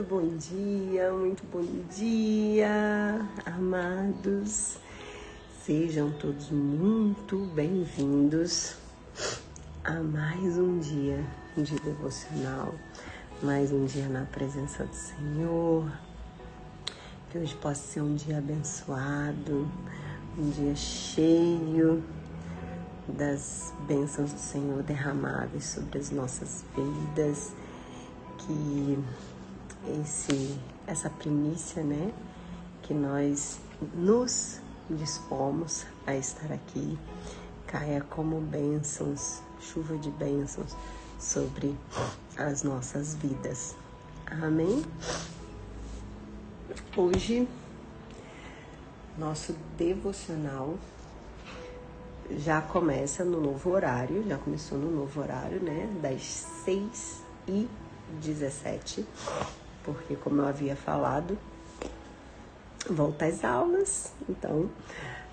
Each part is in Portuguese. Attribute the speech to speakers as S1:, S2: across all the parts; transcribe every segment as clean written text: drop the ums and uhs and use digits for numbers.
S1: muito bom dia, amados. Sejam todos muito bem-vindos a mais um dia de devocional, mais um dia na presença do Senhor. Que hoje possa ser um dia abençoado, um dia cheio das bênçãos do Senhor derramadas sobre as nossas vidas. Que essa primícia, né, que nós nos dispomos a estar aqui, caia como bênçãos, chuva de bênçãos sobre as nossas vidas. Amém? Hoje, nosso devocional já começa no novo horário, já começou no novo horário, né, das 6h17, porque, como eu havia falado, volta às aulas, então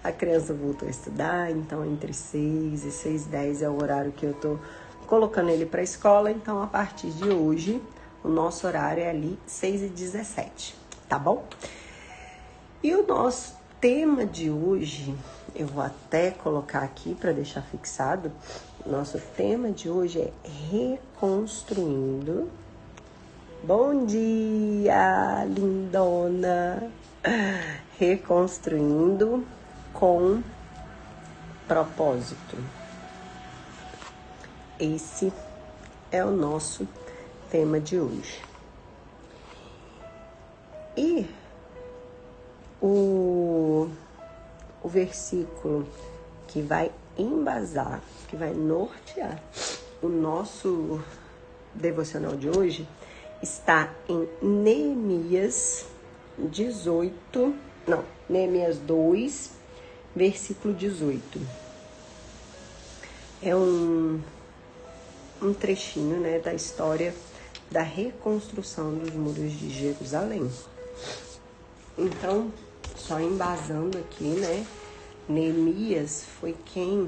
S1: a criança voltou a estudar, então entre 6 e 6h10 é o horário que eu tô colocando ele para a escola, então a partir de hoje o nosso horário é ali 6h17, tá bom? E o nosso tema de hoje, eu vou até colocar aqui para deixar fixado, nosso tema de hoje é reconstruindo. Bom dia, lindona! Reconstruindo com propósito. Esse é o nosso tema de hoje. E o versículo que vai embasar, que vai nortear o nosso devocional de hoje está em Neemias 2, versículo 18. É um trechinho, né, da história da reconstrução dos muros de Jerusalém. Então, só embasando aqui, né, Neemias foi quem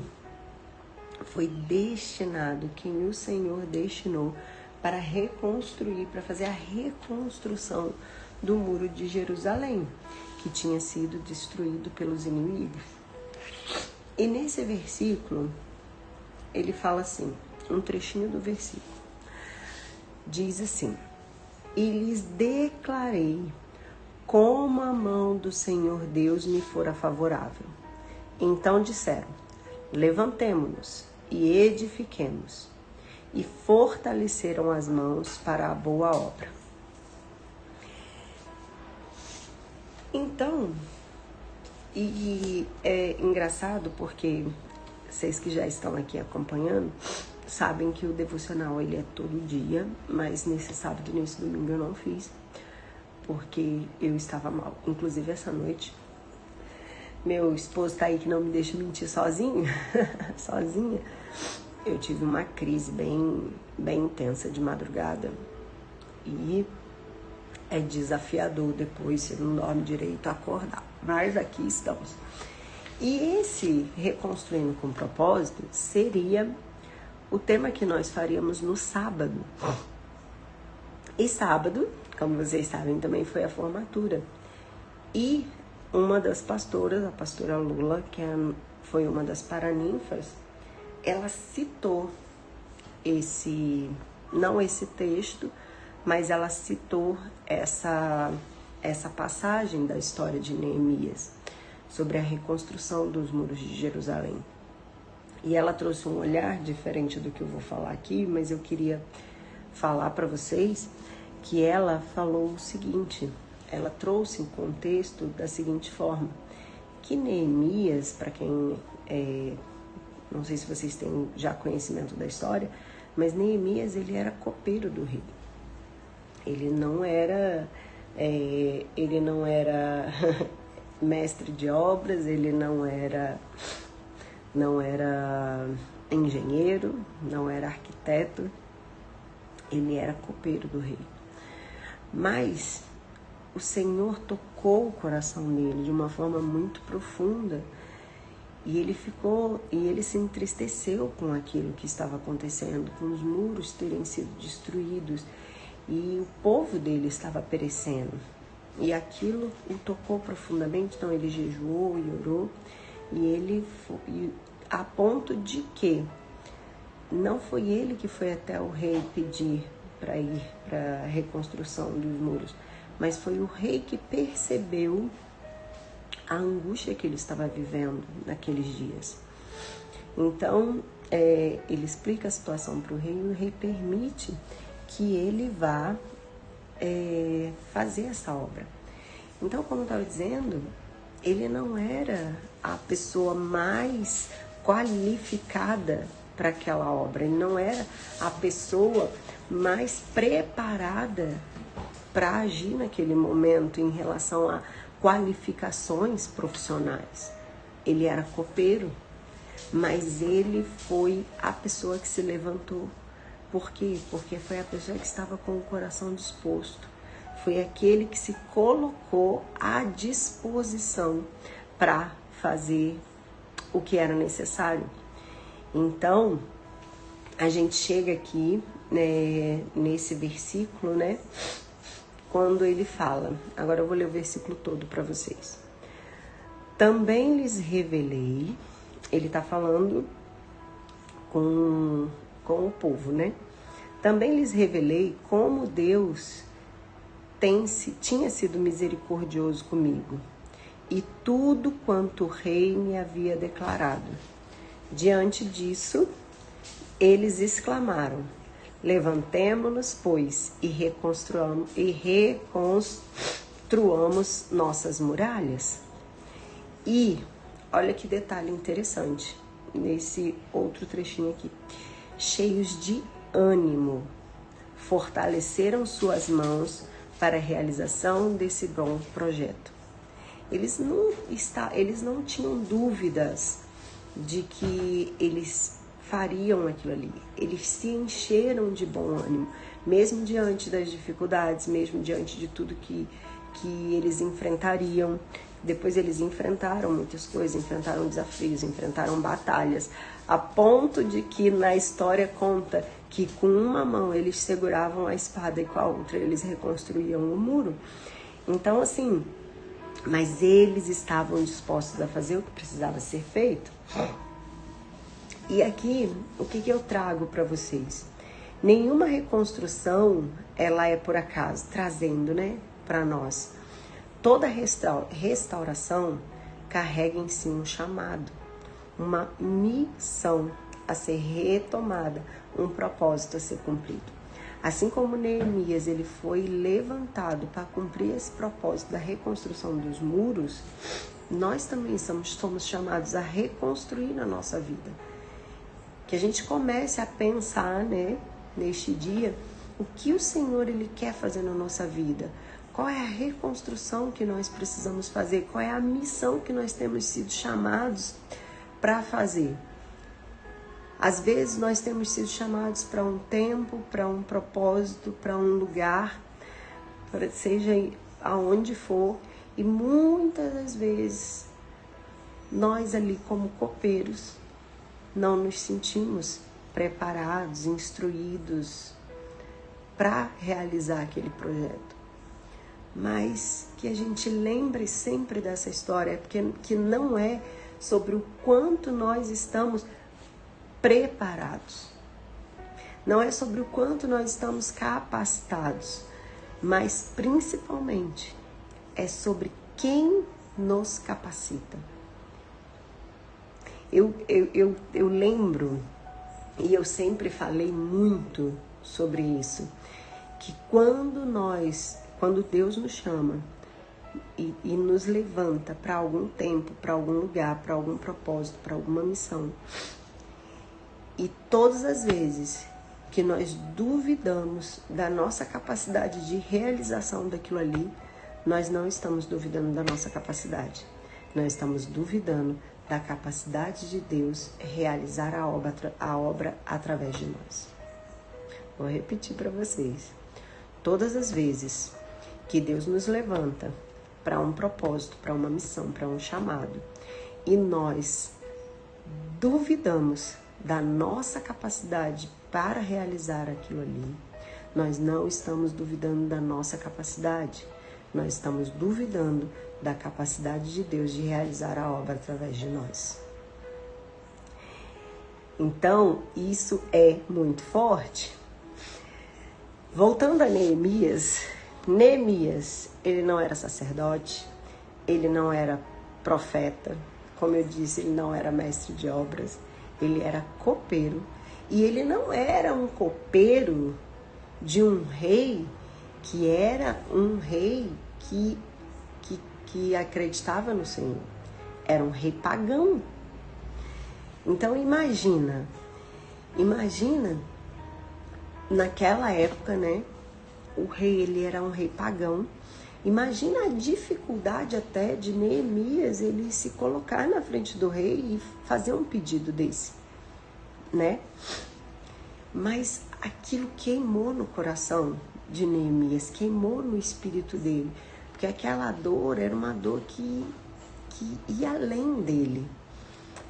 S1: foi destinado, quem o Senhor destinou para reconstruir, para fazer a reconstrução do muro de Jerusalém, que tinha sido destruído pelos inimigos. E nesse versículo, ele fala assim, um trechinho do versículo, diz assim: e lhes declarei como a mão do Senhor Deus me fora favorável. Então disseram, levantemo-nos e edifiquemos. E fortaleceram as mãos para a boa obra. Então, e é engraçado porque vocês que já estão aqui acompanhando, sabem que o devocional ele é todo dia, mas nesse sábado e nesse domingo eu não fiz, porque eu estava mal. Inclusive essa noite, meu esposo tá aí que não me deixa mentir sozinha. Eu tive uma crise bem intensa de madrugada e é desafiador depois, você não dorme direito, acordar. Mas aqui estamos. E esse Reconstruindo com Propósito seria o tema que nós faríamos no sábado. E sábado, como vocês sabem, também foi a formatura. E uma das pastoras, a pastora Lula, que foi uma das paraninfas, ela citou não esse texto, mas ela citou essa passagem da história de Neemias, sobre a reconstrução dos muros de Jerusalém. E ela trouxe um olhar diferente do que eu vou falar aqui, mas eu queria falar para vocês que ela falou o seguinte, ela trouxe um contexto da seguinte forma, que Neemias, para quem não sei se vocês têm já conhecimento da história, mas Neemias, ele era copeiro do rei. Ele não era mestre de obras, ele não era engenheiro, não era arquiteto, ele era copeiro do rei. Mas o Senhor tocou o coração dele de uma forma muito profunda. E ele se entristeceu com aquilo que estava acontecendo, com os muros terem sido destruídos. e o povo dele estava perecendo. E aquilo o tocou profundamente, então ele jejuou e orou, e ele foi, a ponto de que não foi ele que foi até o rei pedir para ir para a reconstrução dos muros, mas foi o rei que percebeu a angústia que ele estava vivendo naqueles dias. Então, ele explica a situação para o rei, e o rei permite que ele vá fazer essa obra. Então, como eu estava dizendo, ele não era a pessoa mais qualificada para aquela obra, ele não era a pessoa mais preparada para agir naquele momento em relação a qualificações profissionais. Ele era copeiro, mas ele foi a pessoa que se levantou. Por quê? Porque foi a pessoa que estava com o coração disposto. Foi aquele que se colocou à disposição para fazer o que era necessário. Então, a gente chega aqui, né, nesse versículo, né, quando ele fala, agora eu vou ler o versículo todo para vocês. Também lhes revelei, ele está falando com o povo, né? Também lhes revelei como Deus tinha sido misericordioso comigo, e tudo quanto o rei me havia declarado. Diante disso, eles exclamaram: levantemo-nos, pois, e reconstruamos nossas muralhas. E olha que detalhe interessante nesse outro trechinho aqui. Cheios de ânimo, fortaleceram suas mãos para a realização desse bom projeto. Eles não tinham dúvidas de que eles fariam aquilo ali. Eles se encheram de bom ânimo, mesmo diante das dificuldades, mesmo diante de tudo que eles enfrentariam. Depois eles enfrentaram muitas coisas, enfrentaram desafios, enfrentaram batalhas, a ponto de que na história conta que com uma mão eles seguravam a espada e com a outra eles reconstruíam o muro. Então, assim, mas eles estavam dispostos a fazer o que precisava ser feito. E aqui, o que eu trago para vocês? Nenhuma reconstrução, ela é por acaso, trazendo, né, para nós. Toda restauração carrega em si um chamado, uma missão a ser retomada, um propósito a ser cumprido. Assim como Neemias, ele foi levantado para cumprir esse propósito da reconstrução dos muros, nós também somos chamados a reconstruir na nossa vida. Que a gente comece a pensar, né, neste dia, o que o Senhor ele quer fazer na nossa vida. Qual é a reconstrução que nós precisamos fazer? Qual é a missão que nós temos sido chamados para fazer? Às vezes nós temos sido chamados para um tempo, para um propósito, para um lugar, seja aonde for, e muitas das vezes nós ali como copeiros não nos sentimos preparados, instruídos para realizar aquele projeto. Mas que a gente lembre sempre dessa história, porque que não é sobre o quanto nós estamos preparados, não é sobre o quanto nós estamos capacitados, mas principalmente é sobre quem nos capacita. Eu lembro, e eu sempre falei muito sobre isso, que quando Deus nos chama e nos levanta para algum tempo, para algum lugar, para algum propósito, para alguma missão, e todas as vezes que nós duvidamos da nossa capacidade de realização daquilo ali, nós não estamos duvidando da nossa capacidade. Nós estamos duvidando da capacidade de Deus realizar a obra através de nós. Vou repetir para vocês. Todas as vezes que Deus nos levanta para um propósito, para uma missão, para um chamado, e nós duvidamos da nossa capacidade para realizar aquilo ali, nós não estamos duvidando da nossa capacidade. Nós estamos duvidando da capacidade de Deus de realizar a obra através de nós. Então, isso é muito forte. Voltando a Neemias, ele não era sacerdote, ele não era profeta, como eu disse, ele não era mestre de obras, ele era copeiro. E ele não era um copeiro de um rei que era um rei que acreditava no Senhor. Era um rei pagão. Então imagina naquela época, né? O rei, ele era um rei pagão. Imagina a dificuldade até de Neemias ele se colocar na frente do rei e fazer um pedido desse, né? Mas aquilo queimou no coração de Neemias, queimou no espírito dele, porque aquela dor era uma dor que ia além dele.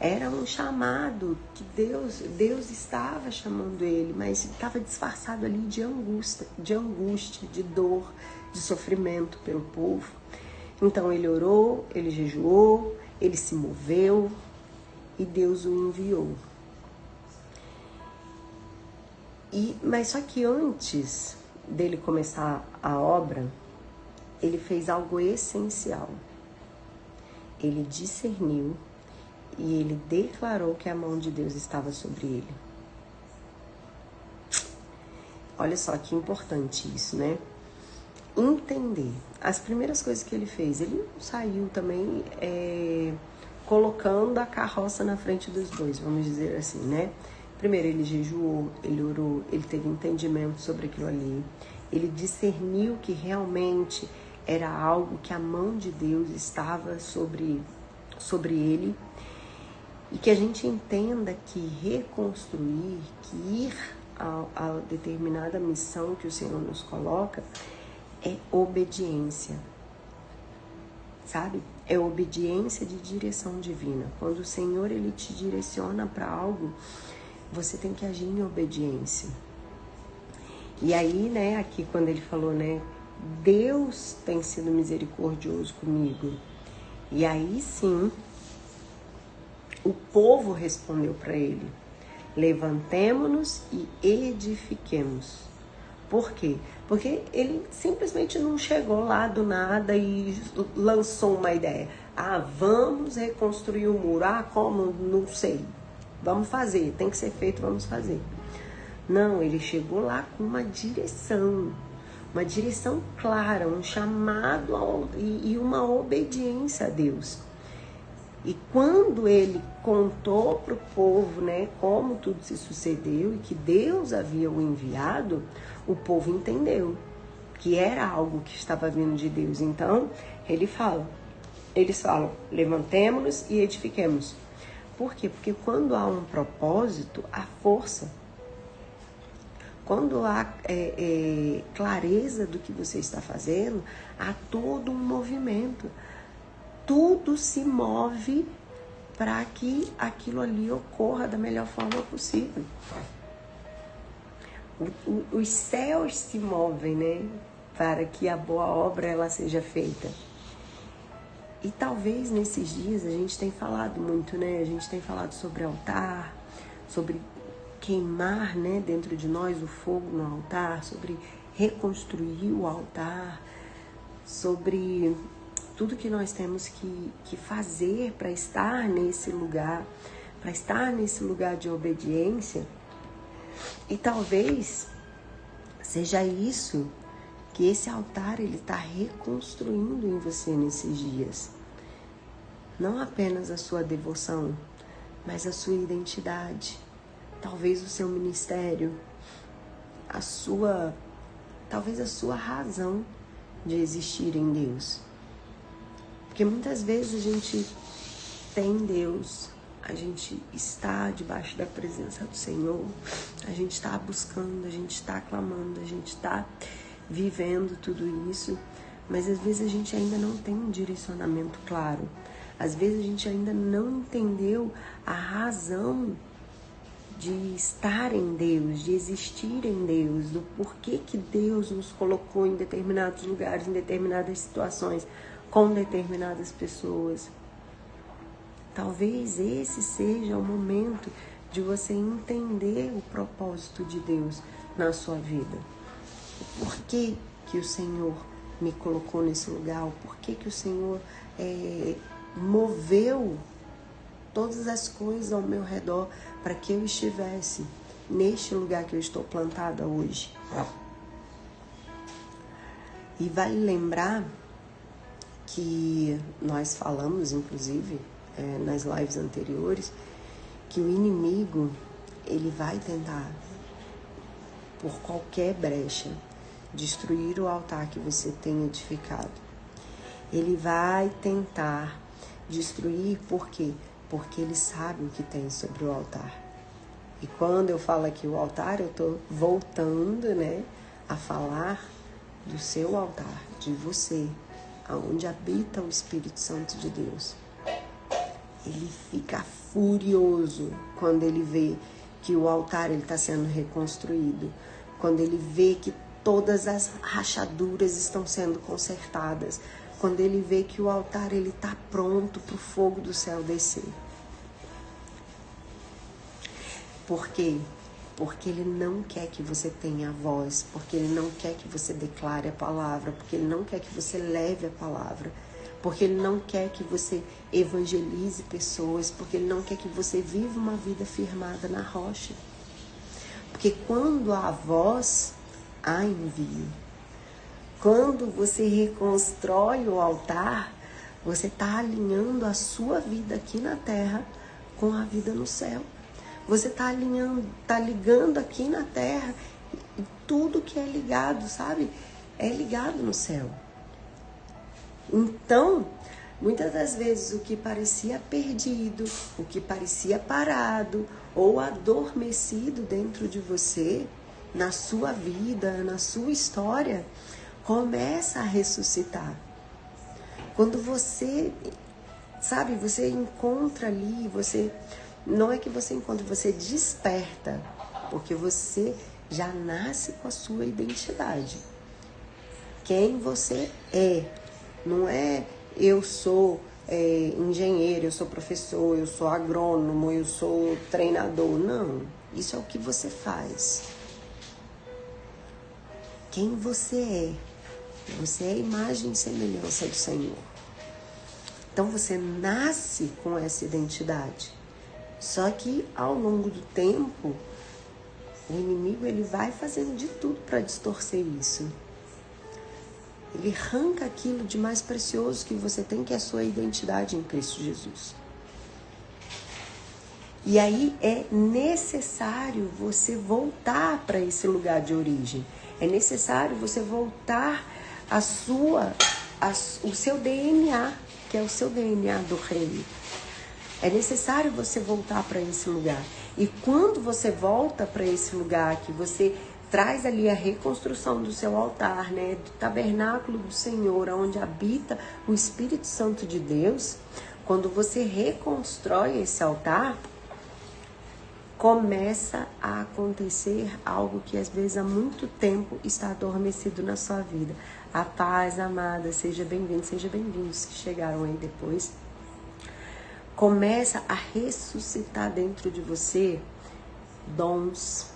S1: Era um chamado que Deus estava chamando ele, mas estava disfarçado ali de angústia, de dor, de sofrimento pelo povo. Então ele orou, ele jejuou, ele se moveu e Deus o enviou. Mas só que antes dele começar a obra, ele fez algo essencial. Ele discerniu e ele declarou que a mão de Deus estava sobre ele. Olha só que importante isso, né? Entender. As primeiras coisas que ele fez, ele não saiu também colocando a carroça na frente dos bois, vamos dizer assim, né? Primeiro ele jejuou, ele orou, ele teve entendimento sobre aquilo ali. Ele discerniu que realmente era algo que a mão de Deus estava sobre ele. E que a gente entenda que reconstruir, que ir a determinada missão que o Senhor nos coloca, é obediência, sabe? É obediência de direção divina. Quando o Senhor ele te direciona para algo, você tem que agir em obediência. E aí, né, aqui quando ele falou, né, Deus tem sido misericordioso comigo. E aí sim, o povo respondeu para ele: levantemo-nos e edifiquemos. Por quê? Porque ele simplesmente não chegou lá do nada e lançou uma ideia. Vamos reconstruir o muro. Como? Não sei. Vamos fazer. Tem que ser feito, vamos fazer. Não, ele chegou lá com uma direção clara, um chamado e uma obediência a Deus. E quando ele contou para o povo, né, como tudo se sucedeu e que Deus havia o enviado, o povo entendeu que era algo que estava vindo de Deus. Então, eles falam, levantemo-nos e edifiquemos. Por quê? Porque quando há um propósito, há força. Quando há clareza do que você está fazendo, há todo um movimento. Tudo se move para que aquilo ali ocorra da melhor forma possível. Os céus se movem, né, para que a boa obra ela seja feita. E talvez nesses dias a gente tem falado muito, né? A gente tem falado sobre altar, sobre queimar, né, dentro de nós o fogo no altar, sobre reconstruir o altar, sobre tudo que nós temos que fazer para estar nesse lugar de obediência. E talvez seja isso que esse altar ele está reconstruindo em você nesses dias. Não apenas a sua devoção, mas a sua identidade. Talvez o seu ministério, talvez a sua razão de existir em Deus. Porque muitas vezes a gente tem Deus, a gente está debaixo da presença do Senhor, a gente está buscando, a gente está clamando, a gente está vivendo tudo isso, mas às vezes a gente ainda não tem um direcionamento claro. Às vezes a gente ainda não entendeu a razão de estar em Deus, de existir em Deus, do porquê que Deus nos colocou em determinados lugares, em determinadas situações, com determinadas pessoas. Talvez esse seja o momento de você entender o propósito de Deus na sua vida. O porquê que o Senhor me colocou nesse lugar, o porquê que o Senhor moveu todas as coisas ao meu redor para que eu estivesse neste lugar que eu estou plantada hoje. E vale lembrar que nós falamos, inclusive, nas lives anteriores, que o inimigo, ele vai tentar, por qualquer brecha, destruir o altar que você tem edificado. Ele vai tentar destruir, por quê? Porque ele sabe o que tem sobre o altar. E quando eu falo aqui o altar, eu estou voltando, né, a falar do seu altar, de você, aonde habita o Espírito Santo de Deus. Ele fica furioso quando ele vê que o altar está sendo reconstruído, quando ele vê que todas as rachaduras estão sendo consertadas, quando ele vê que o altar está pronto para o fogo do céu descer. Por quê? Porque ele não quer que você tenha voz, porque ele não quer que você declare a palavra, porque ele não quer que você leve a palavra, porque ele não quer que você evangelize pessoas, porque ele não quer que você viva uma vida firmada na rocha. Porque quando há voz, há envio. Quando você reconstrói o altar, você está alinhando a sua vida aqui na terra com a vida no céu. Você está ligando aqui na terra e tudo que é ligado, sabe? É ligado no céu. Então, muitas das vezes o que parecia perdido, o que parecia parado ou adormecido dentro de você, na sua vida, na sua história, começa a ressuscitar. Quando você, sabe, você encontra ali, não é que você encontra, você desperta, porque você já nasce com a sua identidade. Quem você é, não é eu sou engenheiro, eu sou professor, eu sou agrônomo, eu sou treinador, não. Isso é o que você faz. Quem você é. Você é a imagem e semelhança do Senhor. Então você nasce com essa identidade. Só que ao longo do tempo, o inimigo ele vai fazendo de tudo para distorcer isso. Ele arranca aquilo de mais precioso que você tem, que é a sua identidade em Cristo Jesus. E aí é necessário você voltar para esse lugar de origem. É necessário você voltar o seu DNA, que é o seu DNA do reino. É necessário você voltar para esse lugar. E quando você volta para esse lugar, que você traz ali a reconstrução do seu altar, né, do tabernáculo do Senhor, onde habita o Espírito Santo de Deus, quando você reconstrói esse altar, começa a acontecer algo que às vezes há muito tempo está adormecido na sua vida. A paz, amada, seja bem-vindos que chegaram aí depois. Começa a ressuscitar dentro de você dons,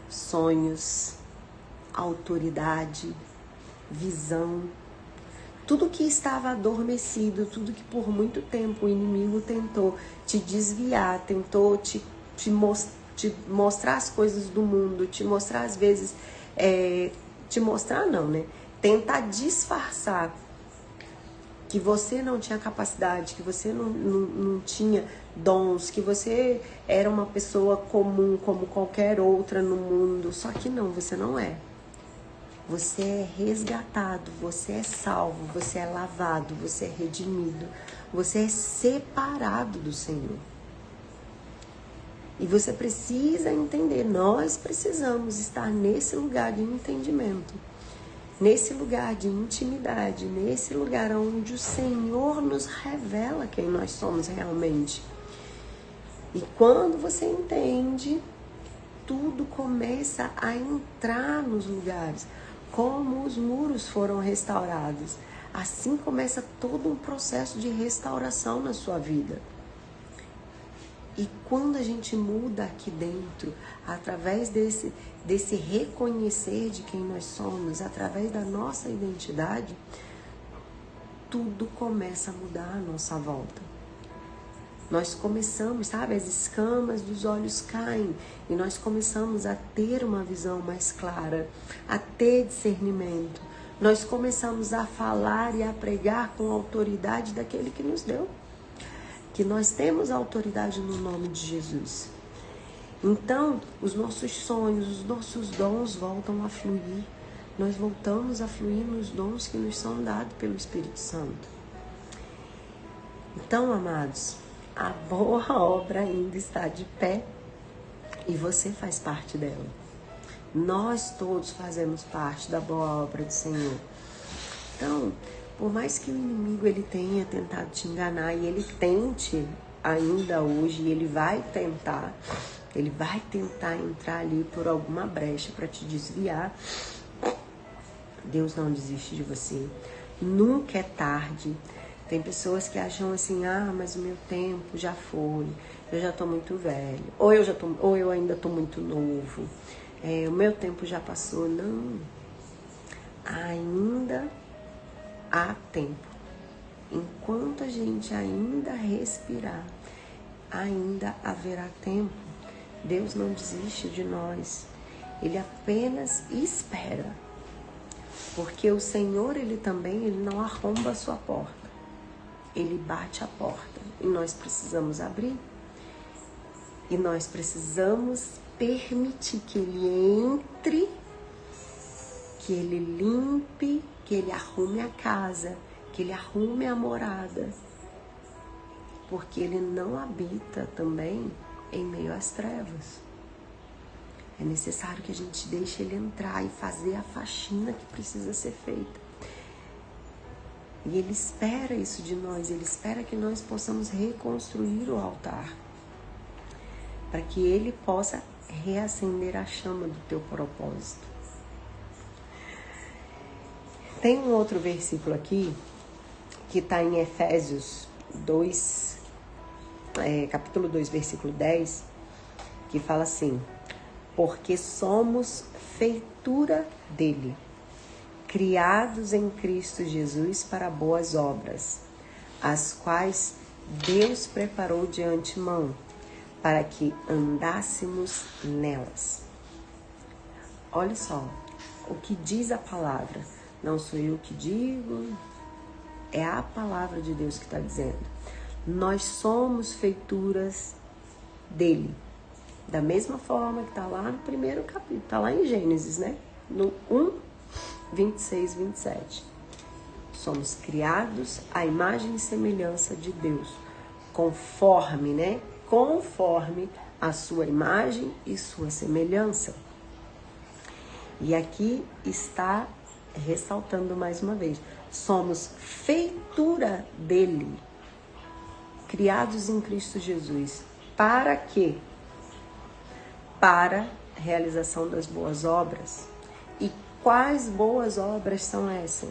S1: sonhos, autoridade, visão. Tudo que estava adormecido, tudo que por muito tempo o inimigo tentou te desviar, tentou te mostrar as coisas do mundo, te mostrar às vezes, tentar disfarçar que você não tinha capacidade, que você não tinha dons, que você era uma pessoa comum como qualquer outra no mundo. Só que não, você não é. Você é resgatado, você é salvo, você é lavado, você é redimido, você é separado do Senhor. E você precisa entender, nós precisamos estar nesse lugar de entendimento, nesse lugar de intimidade, nesse lugar onde o Senhor nos revela quem nós somos realmente. E quando você entende, tudo começa a entrar nos lugares. Como os muros foram restaurados. Assim começa todo um processo de restauração na sua vida. E quando a gente muda aqui dentro, através desse reconhecer de quem nós somos, através da nossa identidade, tudo começa a mudar à nossa volta. Nós começamos, sabe, as escamas dos olhos caem e nós começamos a ter uma visão mais clara, a ter discernimento. Nós começamos a falar e a pregar com a autoridade daquele que nos deu. Que nós temos autoridade no nome de Jesus. Então, os nossos sonhos, os nossos dons voltam a fluir. Nós voltamos a fluir nos dons que nos são dados pelo Espírito Santo. Então, amados, a boa obra ainda está de pé e você faz parte dela. Nós todos fazemos parte da boa obra do Senhor. Então, por mais que o inimigo ele tenha tentado te enganar e ele tente ainda hoje, ele vai tentar entrar ali por alguma brecha para te desviar. Deus não desiste de você. Nunca é tarde. Tem pessoas que acham assim, mas o meu tempo já foi, eu já estou muito velho, ou eu ainda estou muito novo, o meu tempo já passou. Não, ainda há tempo. Enquanto a gente ainda respirar, ainda haverá tempo. Deus não desiste de nós, Ele apenas espera, porque o Senhor, Ele não arromba a sua porta. Ele bate a porta e nós precisamos abrir. E nós precisamos permitir que Ele entre, que Ele limpe, que Ele arrume a casa, que Ele arrume a morada. Porque Ele não habita também em meio às trevas. É necessário que a gente deixe Ele entrar e fazer a faxina que precisa ser feita. E Ele espera isso de nós, Ele espera que nós possamos reconstruir o altar, para que Ele possa reacender a chama do teu propósito. Tem um outro versículo aqui, que está em Efésios 2, capítulo 2, versículo 10, que fala assim: porque somos feitura dele, criados em Cristo Jesus para boas obras, as quais Deus preparou de antemão, para que andássemos nelas. Olha só, o que diz a palavra, não sou eu que digo, é a palavra de Deus que está dizendo. Nós somos feituras dele, da mesma forma que está lá no primeiro capítulo, está lá em Gênesis, né? No 1:26, 27. Somos criados à imagem e semelhança de Deus, conforme, né? Conforme a sua imagem e sua semelhança. E aqui está ressaltando mais uma vez, somos feitura dele, criados em Cristo Jesus. Para quê? Para a realização das boas obras. E quais boas obras são essas?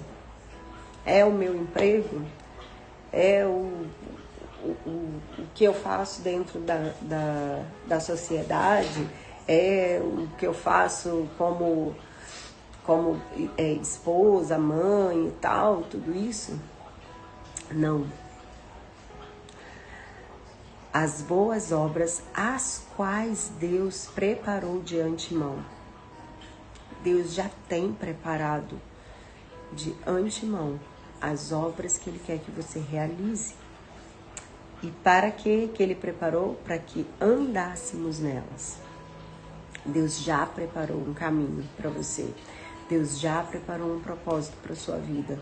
S1: É o meu emprego? É o que eu faço dentro da sociedade? É o que eu faço como esposa, mãe e tal, tudo isso? Não. As boas obras, as quais Deus preparou de antemão. Deus já tem preparado de antemão as obras que Ele quer que você realize. E para que Ele preparou? Para que andássemos nelas. Deus já preparou um caminho para você. Deus já preparou um propósito para a sua vida.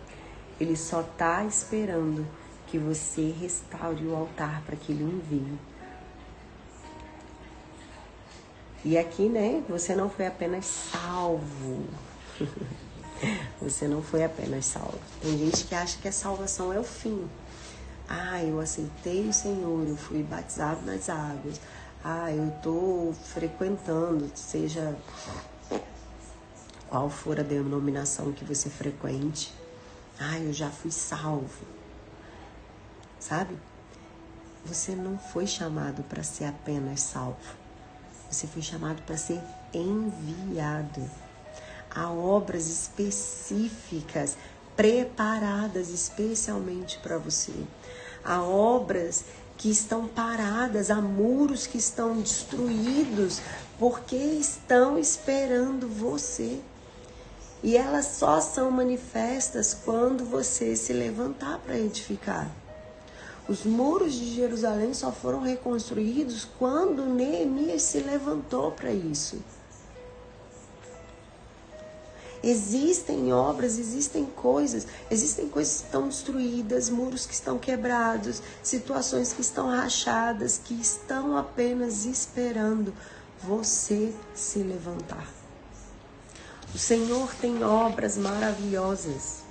S1: Ele só está esperando que você restaure o altar para que Ele envie. E aqui, né, você não foi apenas salvo. Você não foi apenas salvo. Tem gente que acha que a salvação é o fim. Eu aceitei o Senhor, eu fui batizado nas águas. eu tô frequentando, seja qual for a denominação que você frequente. Eu já fui salvo. Sabe? Você não foi chamado para ser apenas salvo. Você foi chamado para ser enviado. Há obras específicas, preparadas especialmente para você. Há obras que estão paradas, há muros que estão destruídos, porque estão esperando você. E elas só são manifestas quando você se levantar para edificar. Os muros de Jerusalém só foram reconstruídos quando Neemias se levantou para isso. Existem obras, existem coisas que estão destruídas, muros que estão quebrados, situações que estão rachadas, que estão apenas esperando você se levantar. O Senhor tem obras maravilhosas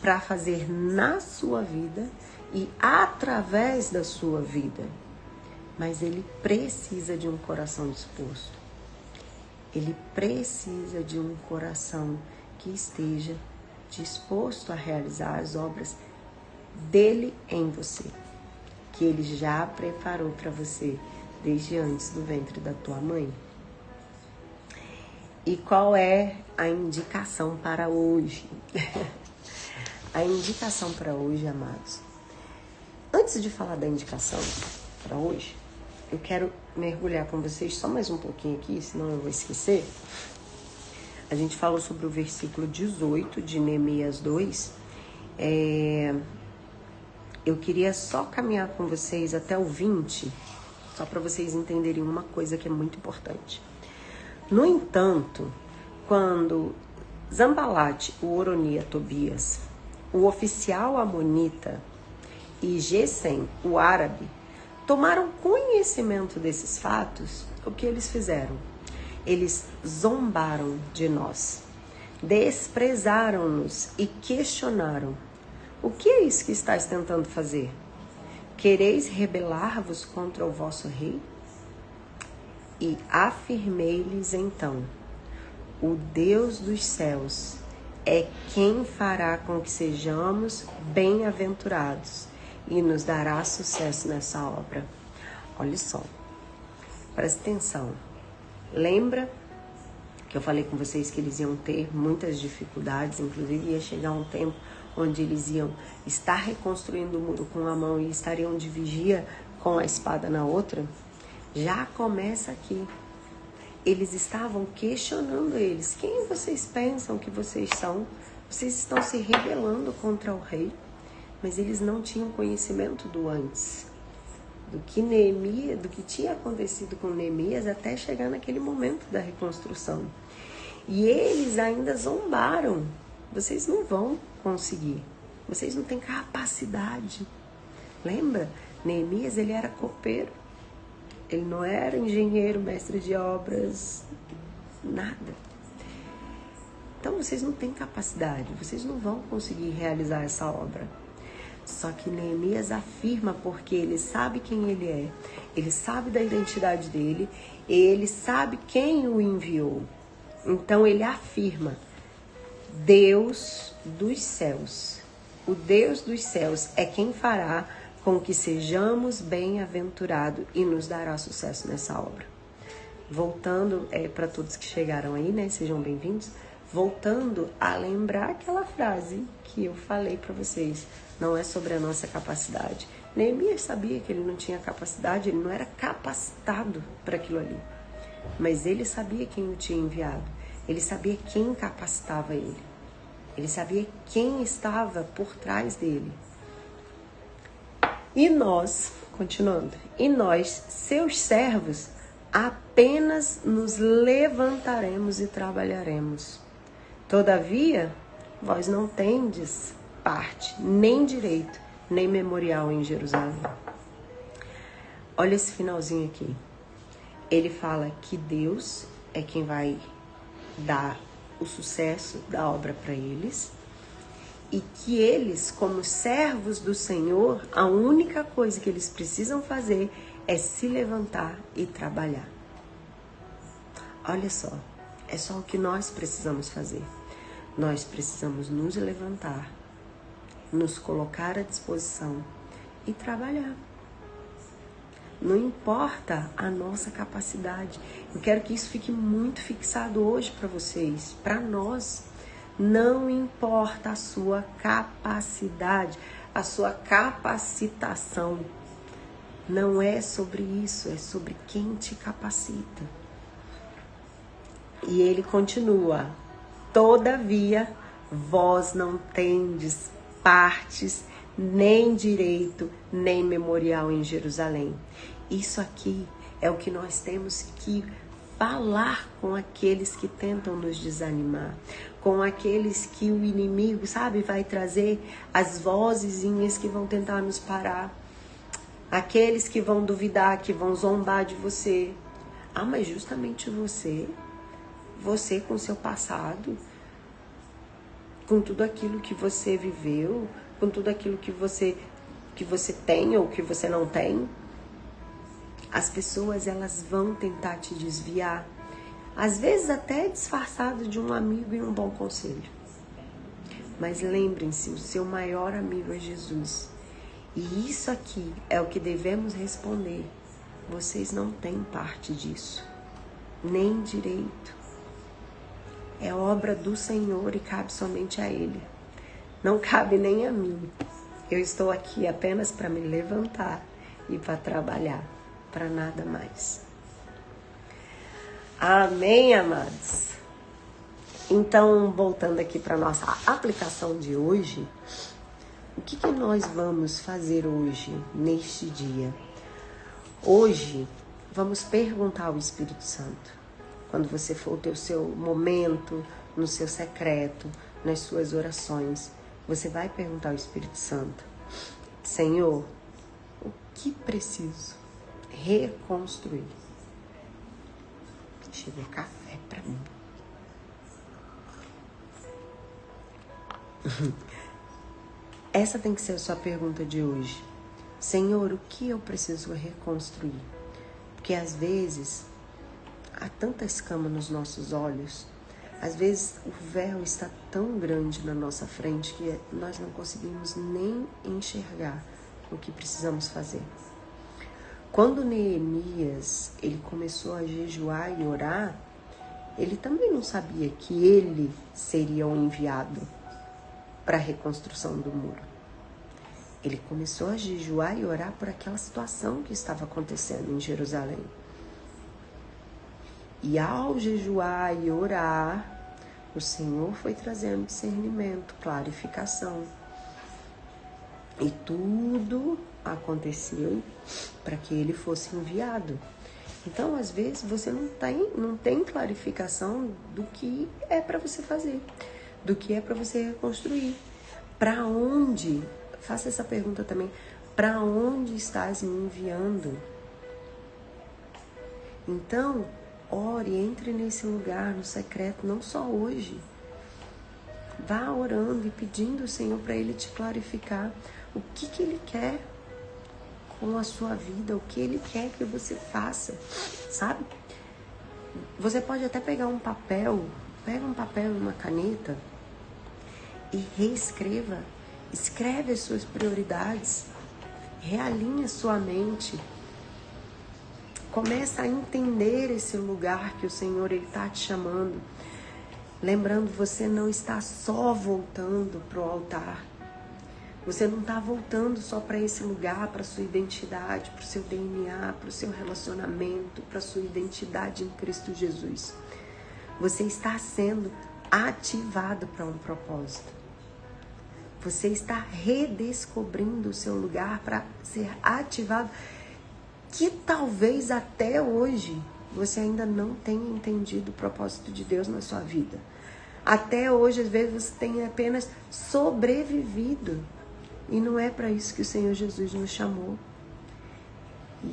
S1: para fazer na sua vida e através da sua vida. Mas Ele precisa de um coração disposto. Ele precisa de um coração que esteja disposto a realizar as obras dele em você, que Ele já preparou para você desde antes do ventre da tua mãe. E qual é a indicação para hoje? A indicação para hoje, amados. Antes de falar da indicação para hoje, eu quero mergulhar com vocês só mais um pouquinho aqui, senão eu vou esquecer. A gente falou sobre o versículo 18 de Neemias 2. Eu queria só caminhar com vocês até o 20, só para vocês entenderem uma coisa que é muito importante. No entanto, quando Zambalate, o Oronia Tobias, o oficial amonita e Gesem, o árabe, tomaram conhecimento desses fatos, o que eles fizeram? Eles zombaram de nós, desprezaram-nos e questionaram. O que é isso que estáis tentando fazer? Quereis rebelar-vos contra o vosso rei? E afirmei-lhes então, o Deus dos céus é quem fará com que sejamos bem-aventurados e nos dará sucesso nessa obra. Olha só, presta atenção. Lembra que eu falei com vocês que eles iam ter muitas dificuldades, inclusive ia chegar um tempo onde eles iam estar reconstruindo o muro com a mão e estariam de vigia com a espada na outra? Já começa aqui. Eles estavam questionando eles. Quem vocês pensam que vocês são? Vocês estão se rebelando contra o rei. Mas eles não tinham conhecimento do antes. Do que tinha acontecido com Neemias até chegar naquele momento da reconstrução. E eles ainda zombaram. Vocês não vão conseguir. Vocês não têm capacidade. Lembra? Neemias, ele era copeiro. Ele não era engenheiro, mestre de obras, nada. Então vocês não têm capacidade, vocês não vão conseguir realizar essa obra. Só que Neemias afirma porque ele sabe quem ele é, ele sabe da identidade dele, ele sabe quem o enviou. Então ele afirma, Deus dos céus, o Deus dos céus é quem fará com que sejamos bem-aventurados e nos dará sucesso nessa obra. Voltando, para todos que chegaram aí, né, sejam bem-vindos, voltando a lembrar aquela frase que eu falei para vocês, não é sobre a nossa capacidade. Neemias sabia que ele não tinha capacidade, ele não era capacitado para aquilo ali, mas ele sabia quem o tinha enviado, ele sabia quem capacitava ele, ele sabia quem estava por trás dele. E nós, continuando, e nós, seus servos, apenas nos levantaremos e trabalharemos. Todavia, vós não tendes parte, nem direito, nem memorial em Jerusalém. Olha esse finalzinho aqui. Ele fala que Deus é quem vai dar o sucesso da obra para eles. E que eles, como servos do Senhor, a única coisa que eles precisam fazer é se levantar e trabalhar. Olha só, é só o que nós precisamos fazer. Nós precisamos nos levantar, nos colocar à disposição e trabalhar. Não importa a nossa capacidade. Eu quero que isso fique muito fixado hoje para vocês, para nós. Não importa a sua capacidade, a sua capacitação. Não é sobre isso, é sobre quem te capacita. E ele continua: todavia, vós não tendes partes, nem direito, nem memorial em Jerusalém. Isso aqui é o que nós temos que falar com aqueles que tentam nos desanimar, com aqueles que o inimigo, sabe, vai trazer as vozezinhas que vão tentar nos parar, aqueles que vão duvidar, que vão zombar de você. Ah, mas justamente você com seu passado, com tudo aquilo que você viveu, com tudo aquilo que você tem ou que você não tem, as pessoas elas vão tentar te desviar, às vezes até disfarçado de um amigo e um bom conselho. Mas lembrem-se, o seu maior amigo é Jesus. E isso aqui é o que devemos responder. Vocês não têm parte disso, nem direito. É obra do Senhor e cabe somente a Ele. Não cabe nem a mim. Eu estou aqui apenas para me levantar e para trabalhar, para nada mais. Amém, amados? Então, voltando aqui para a nossa aplicação de hoje, o que nós vamos fazer hoje, neste dia? Hoje, vamos perguntar ao Espírito Santo. Quando você for ter o seu momento, no seu secreto, nas suas orações, você vai perguntar ao Espírito Santo: Senhor, o que preciso reconstruir? Chegou café para mim. Essa tem que ser a sua pergunta de hoje. Senhor, o que eu preciso reconstruir? Porque às vezes há tanta escama nos nossos olhos, às vezes o véu está tão grande na nossa frente que nós não conseguimos nem enxergar o que precisamos fazer. Quando Neemias ele começou a jejuar e orar, ele também não sabia que ele seria o enviado para a reconstrução do muro. Ele começou a jejuar e orar por aquela situação que estava acontecendo em Jerusalém. E ao jejuar e orar, o Senhor foi trazendo discernimento, clarificação. E tudo aconteceu para que ele fosse enviado. Então, às vezes, você não tem clarificação do que é para você fazer, do que é para você reconstruir. Para onde? Faça essa pergunta também. Para onde estás me enviando? Então, ore, entre nesse lugar, no secreto, não só hoje. Vá orando e pedindo ao Senhor para Ele te clarificar o que Ele quer com a sua vida, o que Ele quer que você faça, sabe? Você pode até pegar um papel, pega um papel e uma caneta e reescreva. Escreve as suas prioridades, realinha sua mente. Começa a entender esse lugar que o Senhor está te chamando. Lembrando, você não está só voltando para o altar. Você não está voltando só para esse lugar, para a sua identidade, para o seu DNA, para o seu relacionamento, para a sua identidade em Cristo Jesus. Você está sendo ativado para um propósito. Você está redescobrindo o seu lugar para ser ativado, que talvez até hoje você ainda não tenha entendido o propósito de Deus na sua vida. Até hoje, às vezes, você tem apenas sobrevivido. E não é para isso que o Senhor Jesus nos chamou.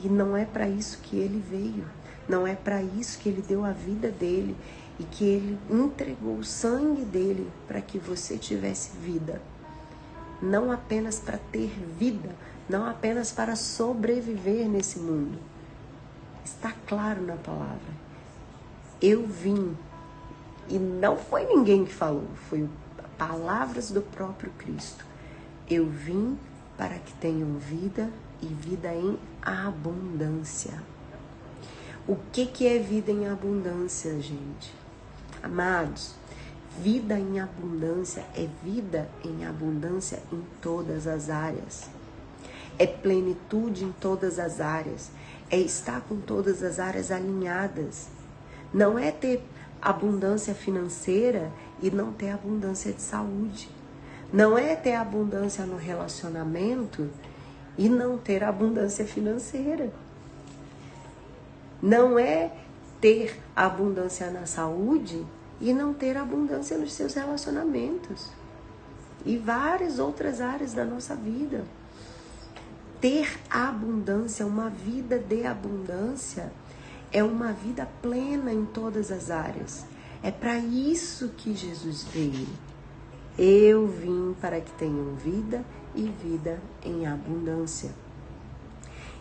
S1: E não é para isso que Ele veio. Não é para isso que Ele deu a vida dEle. E que Ele entregou o sangue dEle para que você tivesse vida. Não apenas para ter vida, não apenas para sobreviver nesse mundo. Está claro na palavra. Eu vim, e não foi ninguém que falou, foi palavras do próprio Cristo. Eu vim para que tenham vida e vida em abundância. O que é vida em abundância, gente? Amados, vida em abundância é vida em abundância em todas as áreas. É plenitude em todas as áreas. É estar com todas as áreas alinhadas. Não é ter abundância financeira e não ter abundância de saúde. Não é ter abundância no relacionamento e não ter abundância financeira. Não é ter abundância na saúde e não ter abundância nos seus relacionamentos. E várias outras áreas da nossa vida. Ter abundância, uma vida de abundância, é uma vida plena em todas as áreas. É para isso que Jesus veio. Eu vim para que tenham vida e vida em abundância.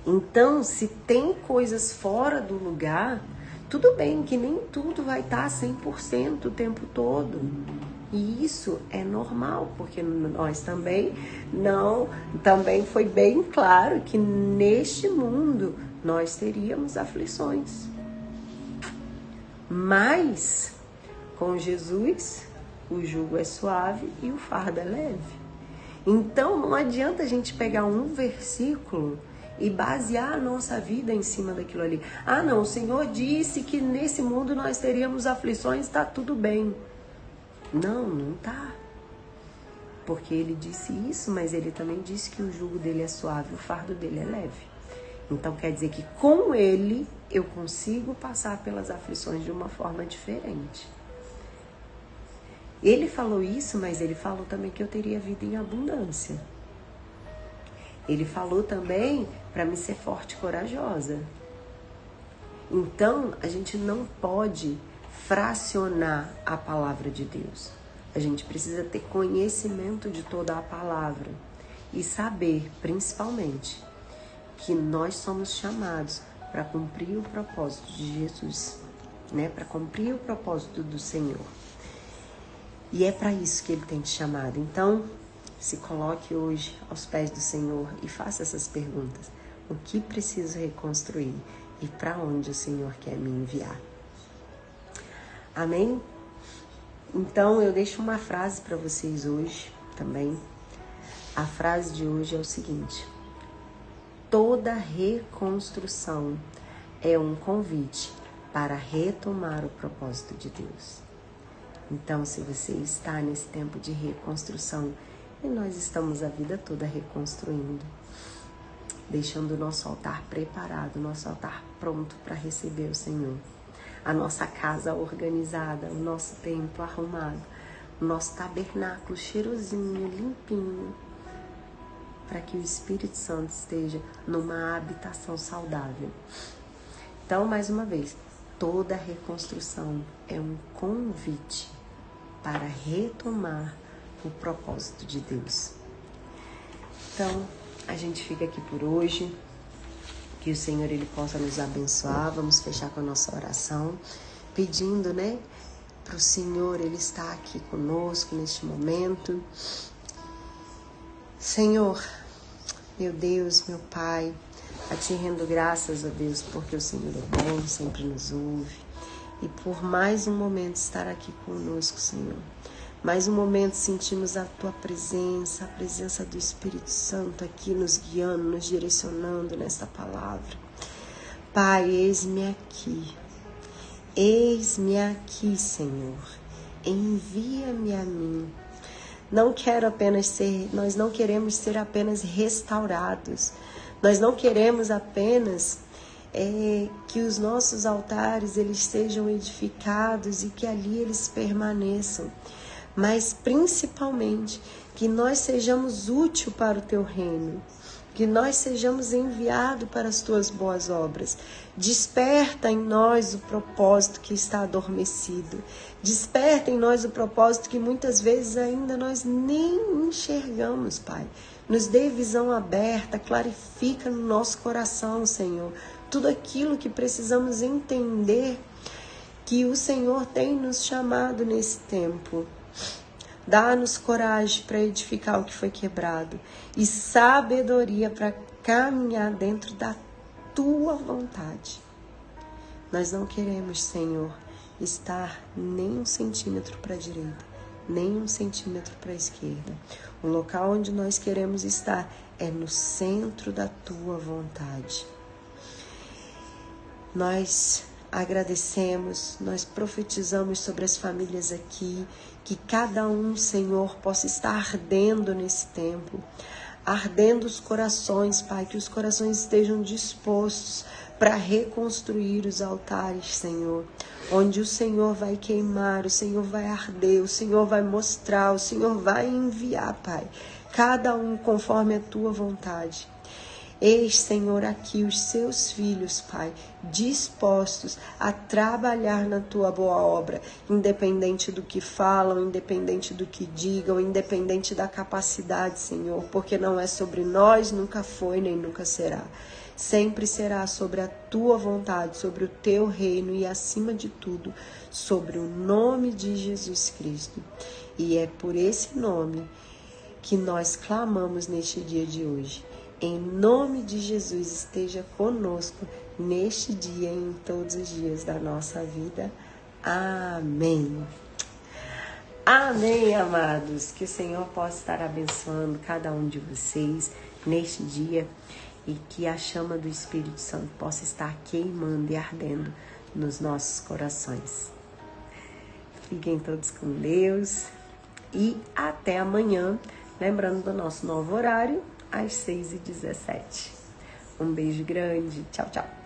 S1: Então, se tem coisas fora do lugar, tudo bem que nem tudo vai estar 100% o tempo todo. E isso é normal, porque nós também foi bem claro que neste mundo nós teríamos aflições. Mas com Jesus o jugo é suave e o fardo é leve. Então não adianta a gente pegar um versículo e basear a nossa vida em cima daquilo ali. Ah, não, o Senhor disse que nesse mundo nós teríamos aflições, está tudo bem. Não, não tá. Porque ele disse isso, mas ele também disse que o jugo dele é suave, o fardo dele é leve. Então quer dizer que com ele eu consigo passar pelas aflições de uma forma diferente. Ele falou isso, mas ele falou também que eu teria vida em abundância. Ele falou também para me ser forte e corajosa. Então, a gente não pode fracionar a palavra de Deus. A gente precisa ter conhecimento de toda a palavra e saber, principalmente, que nós somos chamados para cumprir o propósito de Jesus, né? Para cumprir o propósito do Senhor. E é para isso que Ele tem te chamado. Então, se coloque hoje aos pés do Senhor e faça essas perguntas. O que preciso reconstruir e para onde o Senhor quer me enviar? Amém? Então, eu deixo uma frase para vocês hoje também. A frase de hoje é o seguinte: toda reconstrução é um convite para retomar o propósito de Deus. Então, se você está nesse tempo de reconstrução, e nós estamos a vida toda reconstruindo, deixando o nosso altar preparado, o nosso altar pronto para receber o Senhor, a nossa casa organizada, o nosso templo arrumado, o nosso tabernáculo cheirosinho, limpinho, para que o Espírito Santo esteja numa habitação saudável. Então, mais uma vez, toda reconstrução é um convite para retomar o propósito de Deus. Então, a gente fica aqui por hoje. Que o Senhor Ele possa nos abençoar. Vamos fechar com a nossa oração, pedindo, né, para o Senhor Ele estar aqui conosco neste momento. Senhor, meu Deus, meu Pai, a Ti rendo graças, a Deus, porque o Senhor é bom, sempre nos ouve. E por mais um momento estar aqui conosco, Senhor. Mais um momento sentimos a Tua presença, a presença do Espírito Santo aqui nos guiando, nos direcionando nesta palavra. Pai, eis-me aqui. Eis-me aqui, Senhor. Envia-me a mim. Nós não queremos ser apenas restaurados. Nós não queremos apenas que os nossos altares eles sejam edificados e que ali eles permaneçam. Mas principalmente que nós sejamos úteis para o Teu reino. que nós sejamos enviados para as tuas boas obras. Desperta em nós o propósito que está adormecido. Desperta em nós o propósito que muitas vezes ainda nós nem enxergamos, Pai. Nos dê visão aberta, clarifica no nosso coração, Senhor, tudo aquilo que precisamos entender que o Senhor tem nos chamado nesse tempo. Dá-nos coragem para edificar o que foi quebrado e sabedoria para caminhar dentro da tua vontade. Nós não queremos, Senhor, estar nem 1 centímetro para a direita, nem 1 centímetro para a esquerda. O local onde nós queremos estar é no centro da tua vontade. Nós agradecemos, nós profetizamos sobre as famílias aqui, que cada um, Senhor, possa estar ardendo nesse tempo, ardendo os corações, Pai, que os corações estejam dispostos para reconstruir os altares, Senhor, onde o Senhor vai queimar, o Senhor vai arder, o Senhor vai mostrar, o Senhor vai enviar, Pai, cada um conforme a tua vontade. Eis, Senhor, aqui os seus filhos, Pai, dispostos a trabalhar na tua boa obra, independente do que falam, independente do que digam, independente da capacidade, Senhor, porque não é sobre nós, nunca foi, nem nunca será. Sempre será sobre a tua vontade, sobre o teu reino e, acima de tudo, sobre o nome de Jesus Cristo. E é por esse nome que nós clamamos neste dia de hoje. Em nome de Jesus, esteja conosco neste dia e em todos os dias da nossa vida. Amém. Amém, amados. Que o Senhor possa estar abençoando cada um de vocês neste dia e que a chama do Espírito Santo possa estar queimando e ardendo nos nossos corações. Fiquem todos com Deus e até amanhã. Lembrando do nosso novo horário, às 6h17. Um beijo grande. Tchau, tchau.